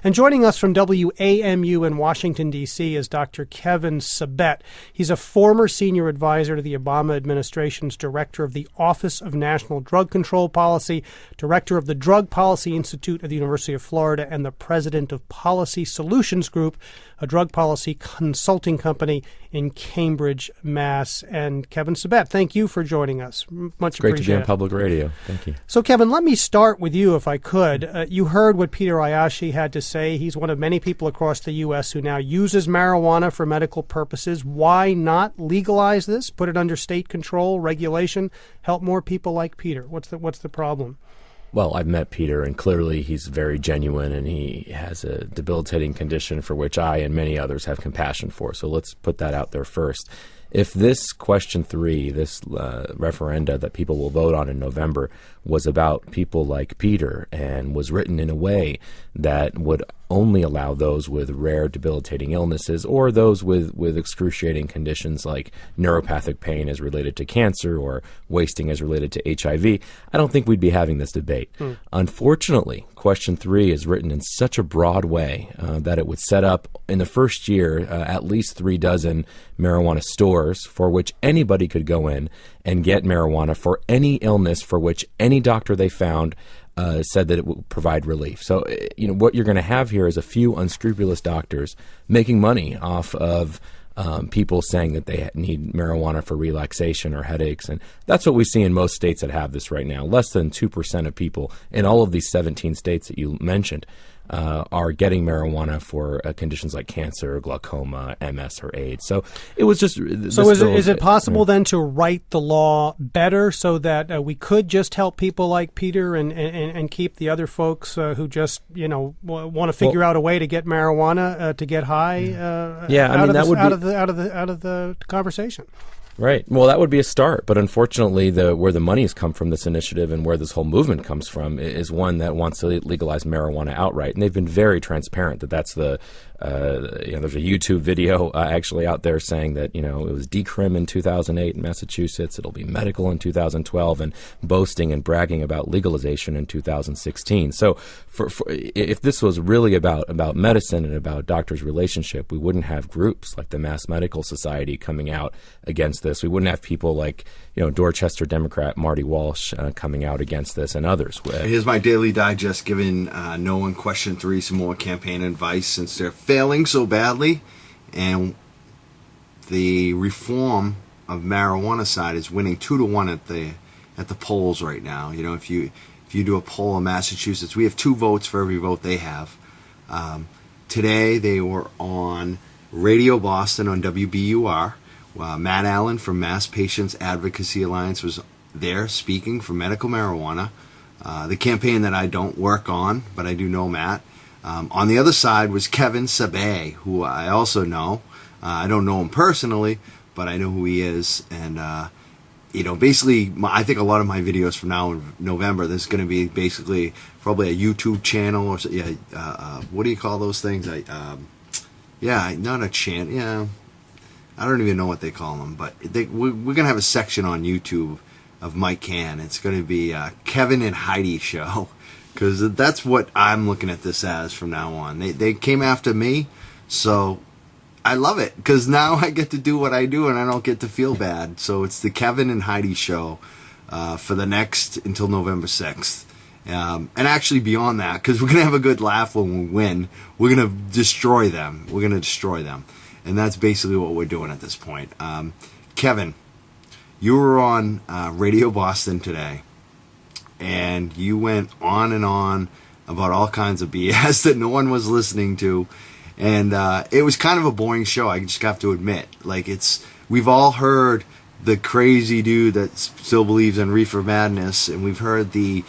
And joining us from WAMU in Washington, D.C. is Dr. Kevin Sabet. He's a former senior advisor to the Obama administration's director of the Office of National Drug Control Policy, director of the Drug Policy Institute at the University of Florida, and the president of Policy Solutions Group, a drug policy consulting company in Cambridge, Mass. And Kevin Sabet, thank you for joining us. Much appreciated. Great to be on public radio. Thank you. So, Kevin, let me start with you, if I could. You heard what Peter Ayashi had to say. He's one of many people across the U.S. who now uses marijuana for medical purposes. Why not legalize this, put it under state control, regulation, help more people like Peter? What's the problem? Well, I've met Peter, and clearly he's very genuine, and he has a debilitating condition for which I and many others have compassion for. So let's put that out there first. If this question 3, this referenda that people will vote on in November, was about people like Peter and was written in a way that would only allow those with rare debilitating illnesses or those with excruciating conditions like neuropathic pain as related to cancer or wasting as related to HIV, I don't think we'd be having this debate. Unfortunately, question 3 is written in such a broad way that it would set up in the first year at least 3 dozen marijuana stores for which anybody could go in and get marijuana for any illness for which any doctor they found said that it would provide relief. So, what you're going to have here is a few unscrupulous doctors making money off of people saying that they need marijuana for relaxation or headaches. And that's what we see in most states that have this right now. Less than 2% of people in all of these 17 states that you mentioned are getting marijuana for conditions like cancer, glaucoma, MS, or AIDS. So it was just... So is it possible then to write the law better so that we could just help people like Peter and keep the other folks who just, want to figure out a way to get marijuana to get high out of the conversation? Right. Well, that would be a start. But unfortunately, where the money has come from this initiative and where this whole movement comes from is one that wants to legalize marijuana outright. And they've been very transparent that that's the there's a YouTube video actually out there saying that, it was decrim in 2008 in Massachusetts. It'll be medical in 2012 and boasting and bragging about legalization in 2016. So if this was really about medicine and about doctors' relationship, we wouldn't have groups like the Mass Medical Society coming out against this. We wouldn't have people like, Dorchester Democrat Marty Walsh coming out against this and others. Here's my daily digest giving no one question 3 some more campaign advice since they're failing so badly, and the reform of marijuana side is winning 2-1 at the polls right now. If you do a poll in Massachusetts, we have 2 votes for every vote they have. Today they were on Radio Boston on WBUR. Matt Allen from Mass Patients Advocacy Alliance was there speaking for medical marijuana, the campaign that I don't work on, but I do know Matt. On the other side was Kevin Sabet, who I also know. I don't know him personally, but I know who he is. And, basically, I think a lot of my videos from now in November, there's going to be basically probably a YouTube channel or what do you call those things? Not a channel. Yeah, I don't even know what they call them, but we're going to have a section on YouTube of Mike Cann. It's going to be Kevin and Heidi show. Because that's what I'm looking at this as from now on. They came after me, so I love it. Because now I get to do what I do and I don't get to feel bad. So it's the Kevin and Heidi show for the next until November 6th. And actually beyond that, because we're going to have a good laugh when we win. We're going to destroy them. We're going to destroy them. And that's basically what we're doing at this point. Kevin, you were on Radio Boston today. And you went on and on about all kinds of BS that no one was listening to. And it was kind of a boring show, I just have to admit. We've all heard the crazy dude that still believes in reefer madness, and we've heard the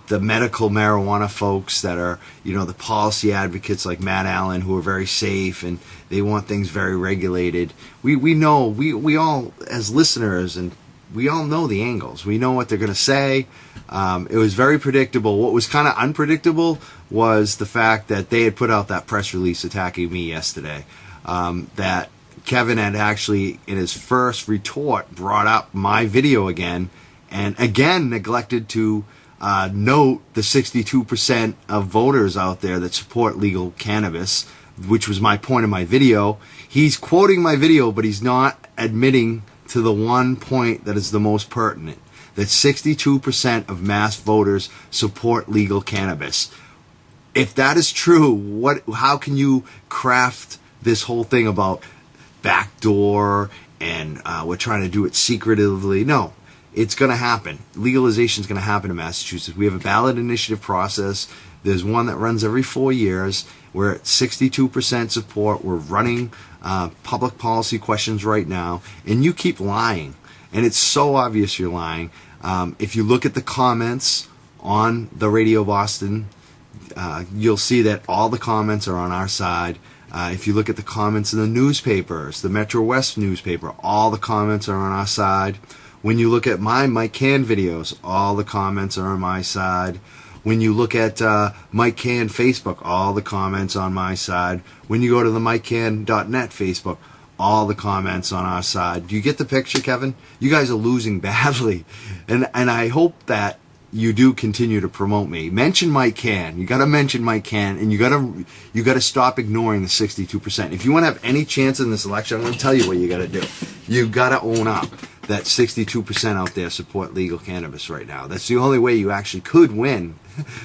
medical marijuana folks that are, the policy advocates like Matt Allen, who are very safe and they want things very regulated. We know, we all, as listeners, and we all know the angles. We know what they're going to say. It was very predictable. What was kind of unpredictable was the fact that they had put out that press release attacking me yesterday. That Kevin had actually, in his first retort, brought up my video again, and again neglected to note the 62% of voters out there that support legal cannabis, which was my point of my video. He's quoting my video, but he's not admitting to the one point that is the most pertinent, that 62% of mass voters support legal cannabis. If that is true, how can you craft this whole thing about backdoor and we're trying to do it secretively? No, it's going to happen. Legalization is going to happen in Massachusetts. We have a ballot initiative process. There's one that runs every 4 years. We're at 62% support. We're running public policy questions right now, and you keep lying. And it's so obvious you're lying. If you look at the comments on the Radio Boston, you'll see that all the comments are on our side. If you look at the comments in the newspapers, the Metro West newspaper, all the comments are on our side. When you look at my Mike Cann videos, all the comments are on my side. When you look at Mike Cann Facebook, all the comments on my side. When you go to the MikeCann.net Facebook, all the comments on our side. Do you get the picture, Kevin? You guys are losing badly. And I hope that you do continue to promote me. Mention Mike Cann. You got to mention Mike Cann, and you got to stop ignoring the 62%. If you want to have any chance in this election, I'm going to tell you what you got to do. You got to own up that 62% out there support legal cannabis right now. That's the only way you actually could win,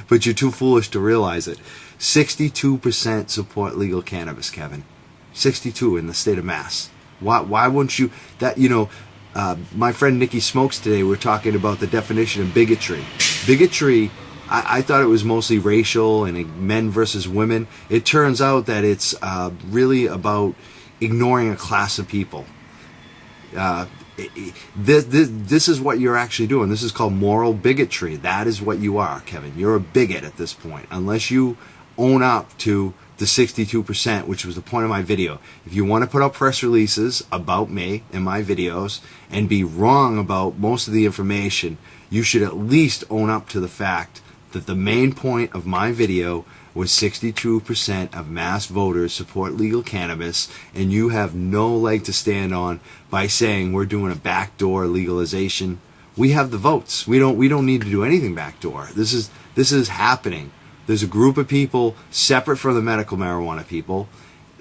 but you're too foolish to realize it. 62% support legal cannabis, Kevin. 62 in the state of Mass. Why wouldn't you? My friend Nikki Smokes today, we're talking about the definition of bigotry. Bigotry, I thought it was mostly racial and men versus women. It turns out that it's really about ignoring a class of people. This is what you're actually doing. This is called moral bigotry. That is what you are, Kevin. You're a bigot at this point, unless you own up to the 62%, which was the point of my video. If you want to put out press releases about me and my videos and be wrong about most of the information, you should at least own up to the fact that the main point of my video was 62% of mass voters support legal cannabis, and you have no leg to stand on by saying we're doing a backdoor legalization. We have the votes. We don't need to do anything backdoor. This is happening. There's a group of people separate from the medical marijuana people,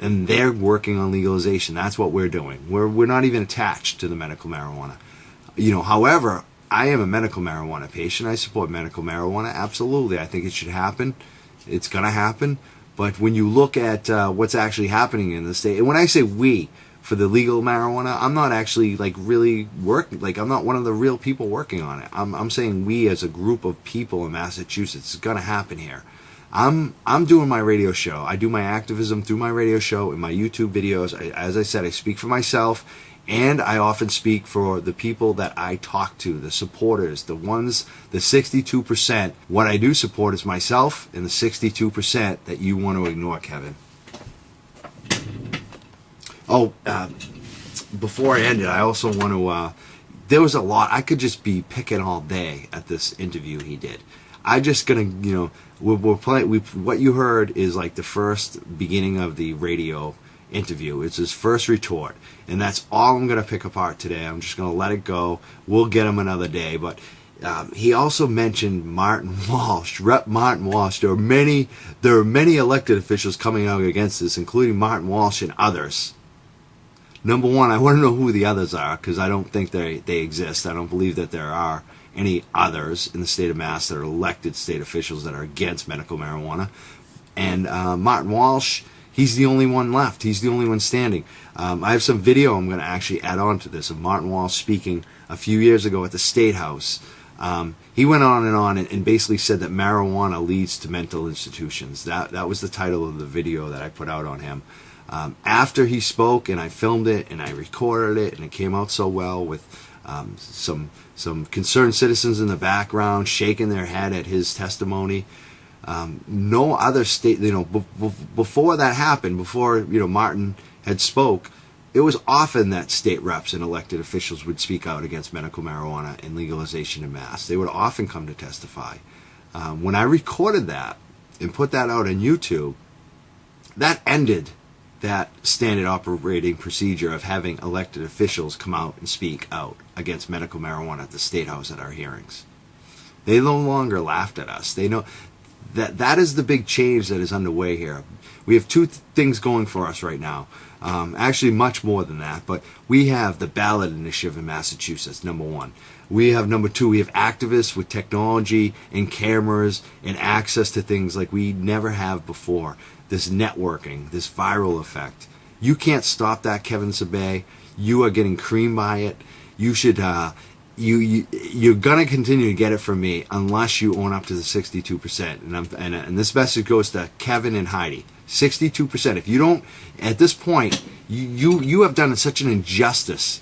and they're working on legalization. That's what we're doing. We're not even attached to the medical marijuana. However, I am a medical marijuana patient. I support medical marijuana. Absolutely. I think it should happen. It's going to happen. But when you look at what's actually happening in the state, and when I say we, for the legal marijuana, I'm not actually really working, I'm not one of the real people working on it. I'm saying we as a group of people in Massachusetts. It's going to happen here. I'm doing my radio show. I do my activism through my radio show and my YouTube videos. As I said, I speak for myself, and I often speak for the people that I talk to, the supporters, the 62%. What I do support is myself and the 62% that you want to ignore, Kevin. Before I end it, I also want to, there was a lot, I could just be picking all day at this interview he did. I'm just going to, we're playing, what you heard is like the first beginning of the radio interview. It's his first retort, and that's all I'm going to pick apart today. I'm just going to let it go. We'll get him another day, but he also mentioned Martin Walsh, Rep. Martin Walsh. There are many elected officials coming out against this, including Martin Walsh and others. Number one, I want to know who the others are, because I don't think they exist. I don't believe that there are any others in the state of Mass that are elected state officials that are against medical marijuana. And Martin Walsh, he's the only one left. He's the only one standing. I have some video I'm going to actually add on to this of Martin Walsh speaking a few years ago at the State House. He went on and basically said that marijuana leads to mental institutions. That was the title of the video that I put out on him. After he spoke, and I filmed it and I recorded it, and it came out so well with some concerned citizens in the background shaking their head at his testimony. No other state, before that happened, before Martin had spoke, it was often that state reps and elected officials would speak out against medical marijuana and legalization in Mass. They would often come to testify. When I recorded that and put that out on YouTube, that ended that standard operating procedure of having elected officials come out and speak out against medical marijuana at the State House at our hearings. They no longer laughed at us. They know that is the big change that is underway here. We have two things going for us right now. Actually, much more than that. But we have the ballot initiative in Massachusetts, number one. We have number two. We have activists with technology and cameras and access to things like we never have before. This networking, this viral effect. You can't stop that, Kevin Sabet. You are getting creamed by it. You should. You're gonna continue to get it from me unless you own up to the 62%. And this message goes to Kevin and Heidi. 62%. If you don't, at this point, you have done such an injustice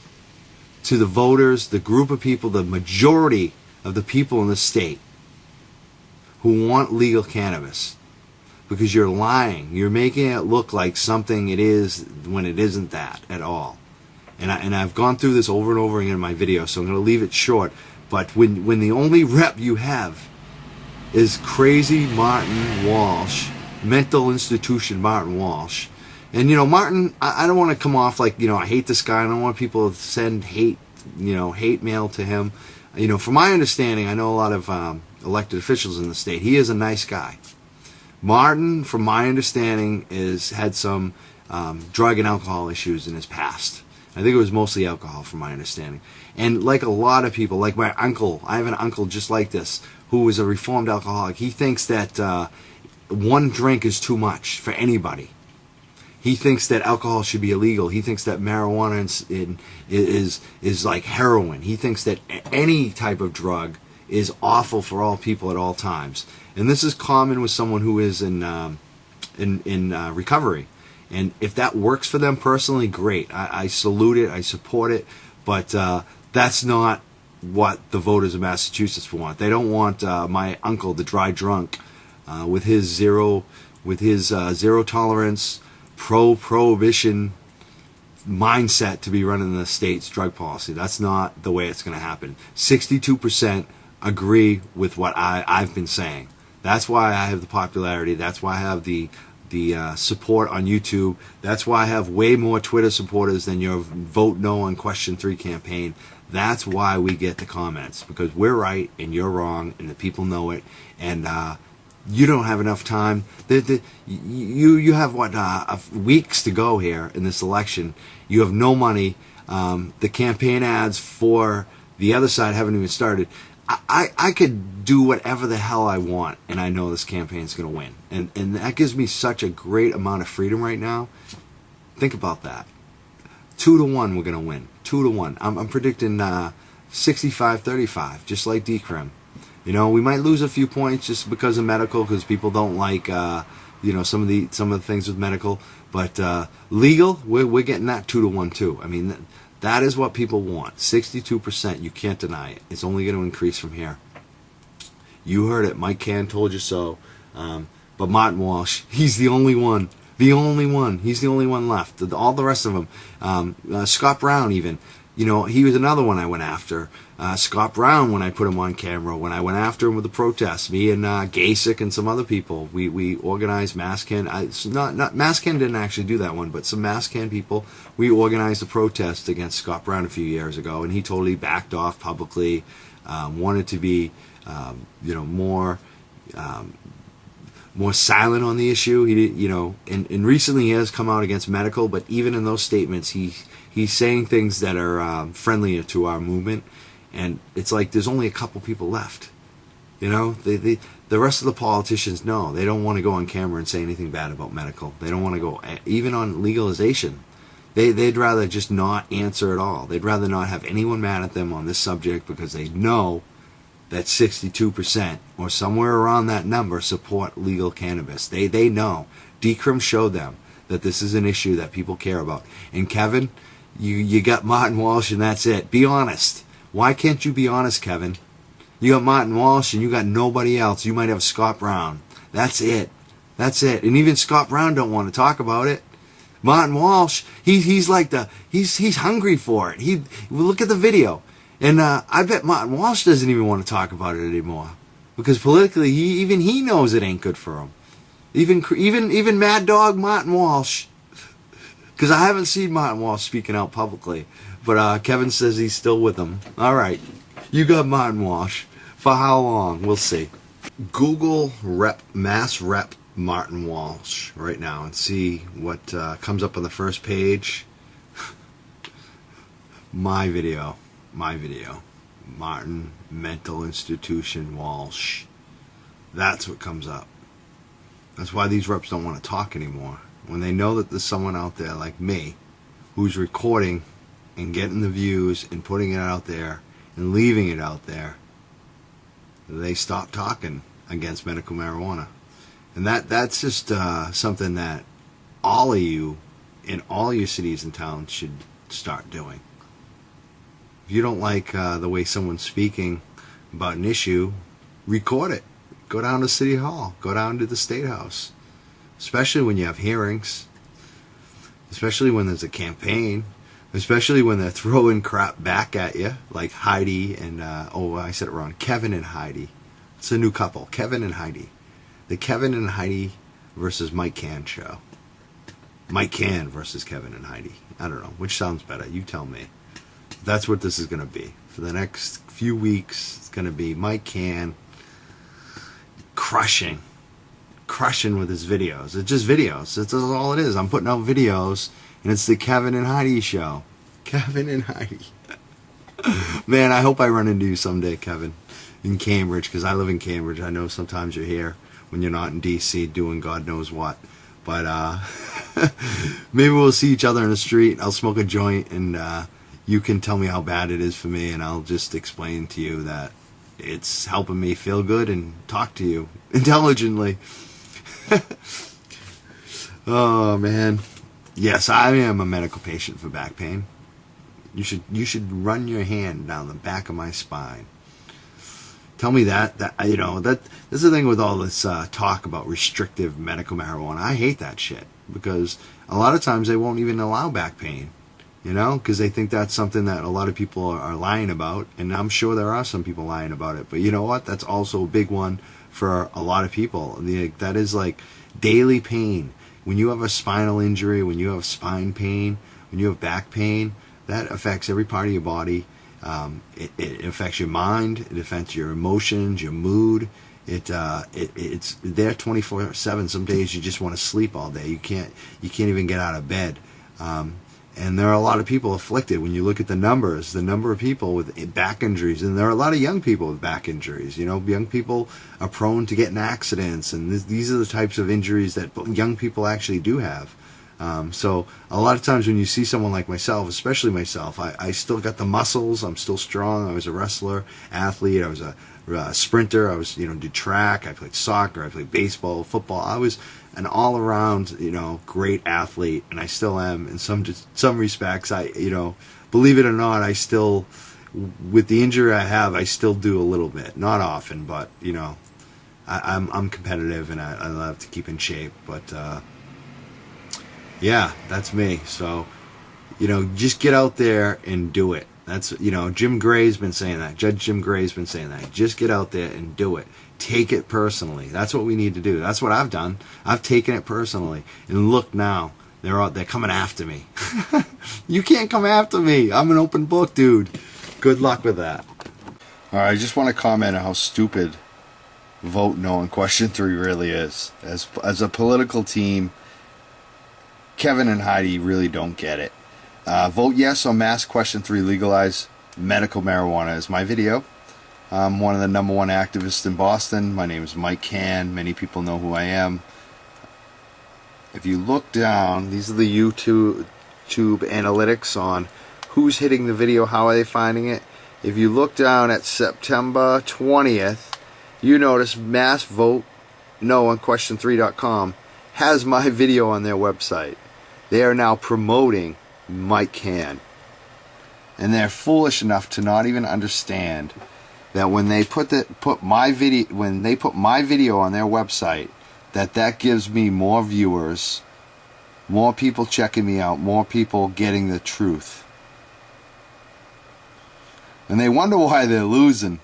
to the voters, the group of people, the majority of the people in the state who want legal cannabis, because you're lying. You're making it look like something it is when it isn't that at all. And I've gone through this over and over again in my video, so I'm going to leave it short. But when the only rep you have is crazy Martin Walsh, mental institution Martin Walsh, and Martin, I don't want to come off like I hate this guy. I don't want people to send hate mail to him. From my understanding, I know a lot of elected officials in the state. He is a nice guy. Martin, from my understanding, had some drug and alcohol issues in his past. I think it was mostly alcohol, from my understanding. And like a lot of people, like my uncle, I have an uncle just like this, who is a reformed alcoholic. He thinks that one drink is too much for anybody. He thinks that alcohol should be illegal. He thinks that marijuana is like heroin. He thinks that any type of drug is awful for all people at all times. And this is common with someone who is in recovery. And if that works for them personally, great. I salute it. I support it. But that's not what the voters of Massachusetts want. They don't want my uncle, the dry drunk, with his zero tolerance, pro-prohibition mindset to be running the state's drug policy. That's not the way it's going to happen. 62% agree with what I've been saying. That's why I have the popularity. That's why I have the support on YouTube. That's why I have way more Twitter supporters than your Vote No on Question 3 campaign. That's why we get the comments, because we're right and you're wrong, and the people know it. And you don't have enough time. You have weeks to go here in this election. You have no money. The campaign ads for the other side haven't even started. I could do whatever the hell I want, and I know this campaign's going to win. And that gives me such a great amount of freedom right now. Think about that. 2-1 we're going to win. 2-1. I'm predicting 65-35, just like Decrim. We might lose a few points just because of medical, because people don't like some of the things with medical. But legal, we're getting that 2-1 too. I mean, that is what people want. 62%. You can't deny it. It's only going to increase from here. You heard it. Mike Cann told you so. But Martin Walsh, he's the only one. The only one. He's the only one left. All the rest of them. Scott Brown even. He was another one I went after. Scott Brown, when I put him on camera, when I went after him with the protests, me and Gasek and some other people, we organized MassCann. Not MassCann didn't actually do that one, but some MassCann people, we organized a protest against Scott Brown a few years ago, and he totally backed off publicly, wanted to be, more silent on the issue. He did, and recently he has come out against medical, but even in those statements, he's saying things that are friendlier to our movement. And it's like there's only a couple people left. The rest of the politicians, no, they don't want to go on camera and say anything bad about medical. They don't want to go even on legalization. They'd rather just not answer at all. They'd rather not have anyone mad at them on this subject, because they know that 62% or somewhere around that number support legal cannabis. They know. Decrim showed them that this is an issue that people care about. And Kevin, you got Martin Walsh and that's it. Be honest. Why can't you be honest, Kevin? You got Martin Walsh and you got nobody else. You might have Scott Brown. That's it. That's it. And even Scott Brown don't want to talk about it. Martin Walsh, he's hungry for it. Look at the video. And I bet Martin Walsh doesn't even want to talk about it anymore, because politically he knows it ain't good for him. Even Mad Dog Martin Walsh, because I haven't seen Martin Walsh speaking out publicly, but Kevin says he's still with him. All right, you got Martin Walsh, For how long? We'll see. Google Mass Rep Martin Walsh right now and see what comes up on the first page. My video. Martin Mental Institution Walsh. That's what comes up. That's why these reps don't want to talk anymore. When they know that there's someone out there like me who's recording and getting the views and putting it out there and leaving it out there, they stop talking against medical marijuana. And that's just something that all of you in all your cities and towns should start doing. If you don't like the way someone's speaking about an issue, record it. Go down to City Hall. Go down to the State House. Especially when you have hearings. Especially when there's a campaign. Especially when they're throwing crap back at you. Like Heidi and, I said it wrong. Kevin and Heidi. It's a new couple. Kevin and Heidi. The Kevin and Heidi versus Mike Cann show. Mike Cann versus Kevin and Heidi. I don't know. Which sounds better? You tell me. That's what this is going to be. For the next few weeks, it's going to be Mike Cann crushing with his videos. It's just videos. That's all it is. I'm putting out videos, and it's the Kevin and Heidi show. Kevin and Heidi. Man, I hope I run into you someday, Kevin, in Cambridge, because I live in Cambridge. I know sometimes you're here when you're not in D.C. doing God knows what. But maybe we'll see each other in the street. I'll smoke a joint, and you can tell me how bad it is for me, and I'll just explain to you that it's helping me feel good and talk to you intelligently. Oh, man. Yes, I am a medical patient for back pain. You should run your hand down the back of my spine. Tell me that this is the thing with all this talk about restrictive medical marijuana. I hate that shit because a lot of times they won't even allow back pain. Because they think that's something that a lot of people are lying about, and I'm sure there are some people lying about it. But you know what? That's also a big one for a lot of people. That is like daily pain. When you have a spinal injury, when you have spine pain, when you have back pain, that affects every part of your body. It affects your mind. It affects your emotions, your mood. It's there 24/7. Some days you just want to sleep all day. You can't even get out of bed. And there are a lot of people afflicted. When you look at the number of people with back injuries, and there are a lot of young people with back injuries. Young people are prone to getting accidents, and these are the types of injuries that young people actually do have. So a lot of times when you see someone like myself, especially myself, I still got the muscles. I'm still strong. I was a wrestler, athlete. I was a sprinter. I was, did track. I played soccer. I played baseball, football. I was an all-around, great athlete, and I still am in some respects. Believe it or not, I still, with the injury I have, I still do a little bit. Not often, but I'm competitive and I love to keep in shape. But yeah, that's me. So just get out there and do it. That's Jim Gray's been saying that. Judge Jim Gray's been saying that. Just get out there and do it. Take it personally. That's what we need to do. That's what I've done. I've taken it personally. And look now, they're coming after me. You can't come after me. I'm an open book, dude. Good luck with that. All right, I just want to comment on how stupid vote no on question 3 really is. As a political team, Kevin and Heidi really don't get it. Vote yes on mass question 3, legalize medical marijuana is my video. I'm one of the #1 activists in Boston. My name is Mike Cann. Many people know who I am. If you look down, these are the YouTube analytics on who's hitting the video, how are they finding it. If you look down at September 20th, you notice Mass Vote No on question3.com has my video on their website. They are now promoting Mike Cann. And they're foolish enough to not even understand that when they put my video on their website, that gives me more viewers, more people checking me out, more people getting the truth. And they wonder why they're losing.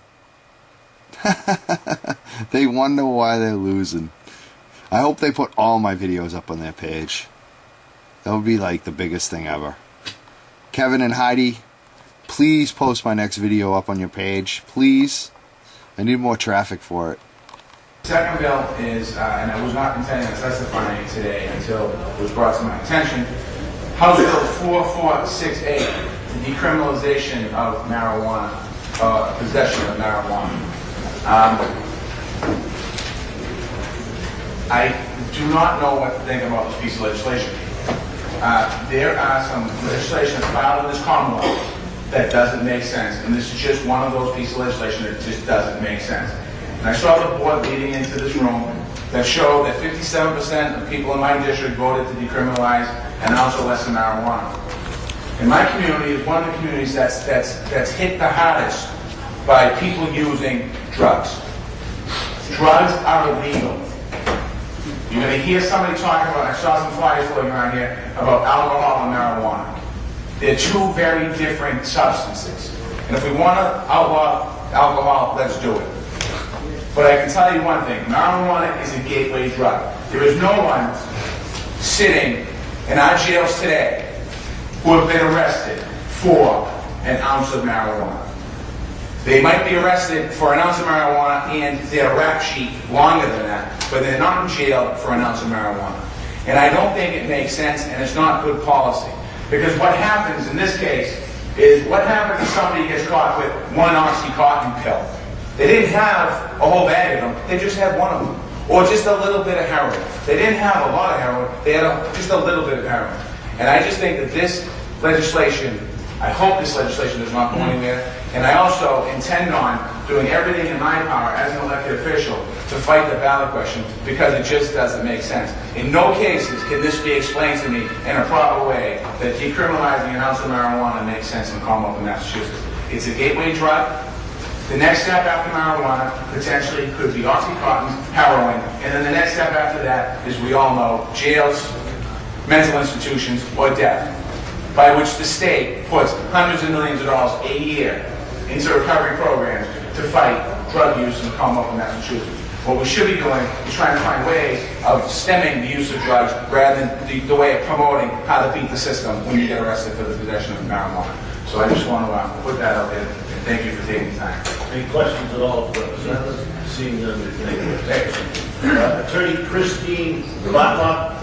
They wonder why they're losing. I hope they put all my videos up on their page. That would be like the biggest thing ever. Kevin and Heidi, please post my next video up on your page. Please. I need more traffic for it. Second bill is, and I was not intending on testifying today until it was brought to my attention, House Bill 4468, the decriminalization of marijuana, possession of marijuana. I do not know what to think about this piece of legislation. There are some legislation filed in this Commonwealth that doesn't make sense, and this is just one of those pieces of legislation that just doesn't make sense. And I saw the board leading into this room that showed that 57% of people in my district voted to decriminalize an ounce or less of marijuana. And my community is one of the communities that's hit the hardest by people using drugs. Drugs are illegal. You're going to hear somebody talking about, I saw some flyers floating around here, about alcohol and marijuana. They're two very different substances. And if we want to outlaw alcohol, let's do it. But I can tell you one thing, marijuana is a gateway drug. There is no one sitting in our jails today who have been arrested for an ounce of marijuana. They might be arrested for an ounce of marijuana and their rap sheet longer than that, but they're not in jail for an ounce of marijuana. And I don't think it makes sense, and it's not good policy. Because what happens in this case is, what happens if somebody gets caught with one Oxycontin pill? They didn't have a whole bag of them, they just had one of them. Or just a little bit of heroin. They didn't have a lot of heroin, they had just a little bit of heroin. And I just think that this legislation, I hope this legislation does not go anywhere, and I also intend on doing everything in my power as an elected official to fight the ballot question, because it just doesn't make sense. In no cases can this be explained to me in a proper way that decriminalizing an ounce of marijuana makes sense in Commonwealth of Massachusetts. It's a gateway drug. The next step after marijuana potentially could be Oxycontin, heroin, and then the next step after that is, we all know, jails, mental institutions, or death, by which the state puts hundreds of millions of dollars a year into recovery programs to fight drug use in the Commonwealth of Massachusetts. What we should be doing is trying to find ways of stemming the use of drugs rather than the way of promoting how to beat the system when you get arrested for the possession of marijuana. So I just want to put that out there, and thank you for taking the time. Any questions at all for Representatives? Seeing none, thank you. Attorney Christine Blacklock.